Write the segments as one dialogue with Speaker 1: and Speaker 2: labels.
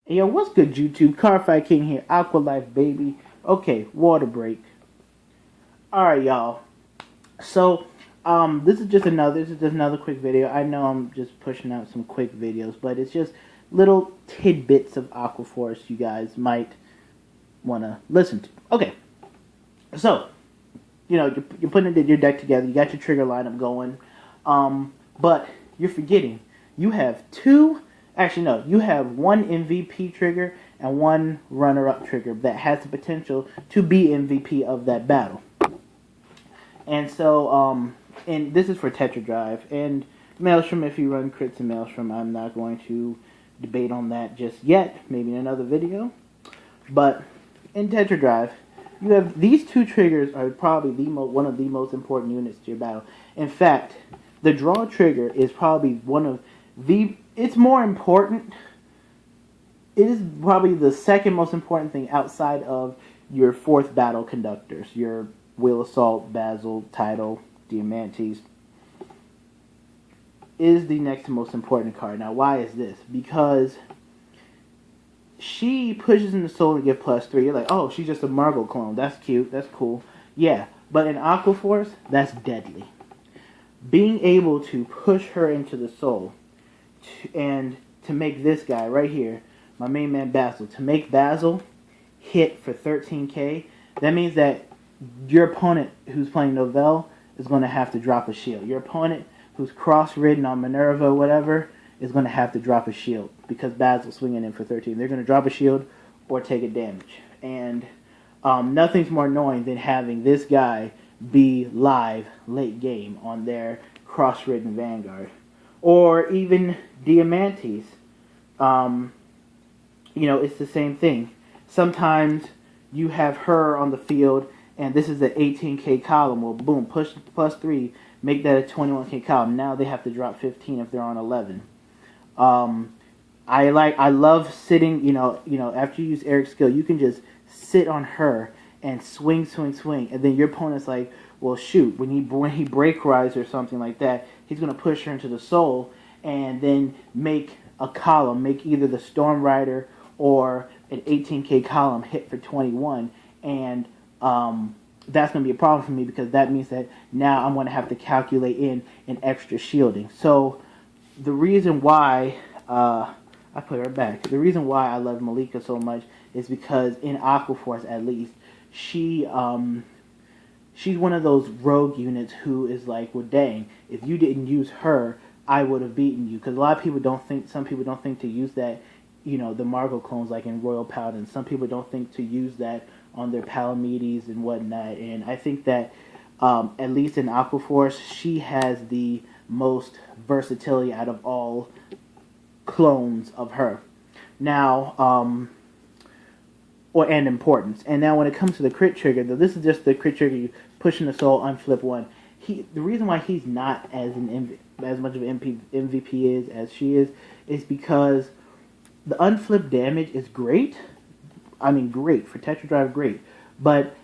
Speaker 1: Hey, yo, what's good, YouTube? Carfi King here, Aqua Life Baby. Okay, water break. Alright, y'all. So, this is just another quick video. I know I'm just pushing out some quick videos, but it's just little tidbits of Aqua Force you guys might want to listen to. Okay, so, you're putting your deck together, you got your trigger lineup going, but you're forgetting, you have you have one MVP trigger and one runner-up trigger that has the potential to be MVP of that battle. And so, and this is for Tetra Drive. And Maelstrom, if you run crits in Maelstrom, I'm not going to debate on that just yet. Maybe in another video. But in Tetra Drive, you have these two triggers are probably one of the most important units to your battle. In fact, the draw trigger is probably one of the... It's more important. It is probably the second most important thing outside of your fourth battle conductors. Your Wheel Assault, Basil, Tidal, Diamantes. Is the next most important card. Now, why is this? Because she pushes in the soul to give +3. You're like, oh, she's just a Margot clone. That's cute. That's cool. Yeah, but in Aqua Force, that's deadly. Being able to push her into the soul and to make this guy right here, my main man Basil, to make Basil hit for 13k, that means that your opponent who's playing Novell is going to have to drop a shield. Your opponent who's cross-ridden on Minerva or whatever is going to have to drop a shield because Basil's swinging in for 13. They're going to drop a shield or take a damage. And nothing's more annoying than having this guy be live late game on their cross-ridden Vanguard. Or even Diamantes. It's the same thing. Sometimes you have her on the field and this is an 18k column. Well, boom, push +3, make that a 21k column. Now they have to drop 15 if they're on 11. I love sitting. After you use Eric's skill, you can just sit on her and swing, and then your opponent's like, well, shoot, when he break rise or something like that, he's gonna push her into the soul and then make a column, make either the Storm Rider or an 18k column hit for 21, and that's going to be a problem for me because that means that now I'm going to have to calculate in an extra shielding. So the reason why I put her back, the reason why I love Malika so much is because in Aqua Force at least, she's one of those rogue units who is like, well, dang, if you didn't use her, I would have beaten you. Because a lot of people don't think, some people don't think to use that, the Margot clones like in Royal Paladin. Some people don't think to use that on their Palamedes and whatnot. And I think that, at least in Aqua Force, she has the most versatility out of all clones of her. Now, and importance. And now when it comes to the crit trigger, though, this is just the crit trigger, you push in the soul, unflip one. The reason why he's not as much of an MVP as she is because the unflip damage is great. I mean, great for Tetra Drive, great. But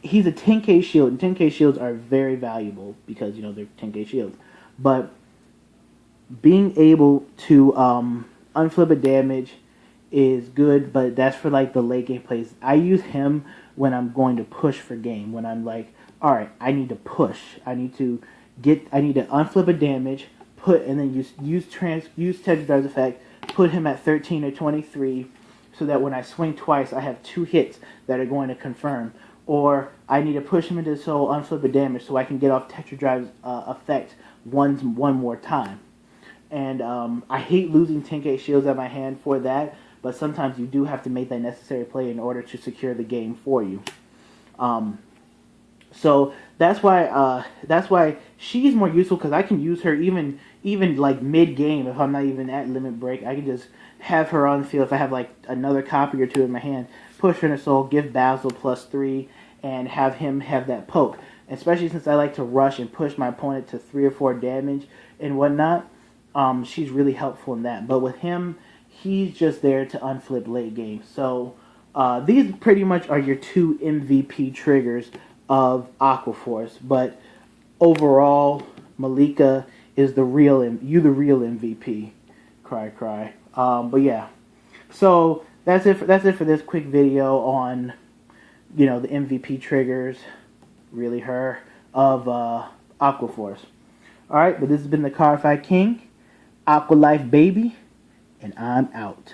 Speaker 1: he's a 10k shield, and 10k shields are very valuable because they're 10k shields. But being able to unflip a damage is good, but that's for like the late game plays. I use him when I'm going to push for game. When I'm like, all right, I need to push. I need to unflip a damage, and then use Tetra Drive's effect, put him at 13 or 23, so that when I swing twice, I have 2 hits that are going to confirm. Or I need to push him into the soul, unflip a damage, so I can get off Tetra Drive's effect one more time. And I hate losing 10k shields at my hand for that, but sometimes you do have to make that necessary play in order to secure the game for you. So that's why she's more useful, because I can use her even like mid game if I'm not even at limit break. I can just have her on the field if I have like another copy or two in my hand, push her in the soul, give Basil +3, and have him have that poke. Especially since I like to rush and push my opponent to 3 or 4 damage and whatnot. She's really helpful in that. But with him, he's just there to unflip late game. So these pretty much are your 2 MVP triggers of Aqua Force. But overall, Malika is the real MVP. cry. But yeah, so that's it for this quick video on, you know, the MVP triggers, really her, of Aquaforce. Alright, but this has been the Car King, Aqua Life Baby, and I'm out.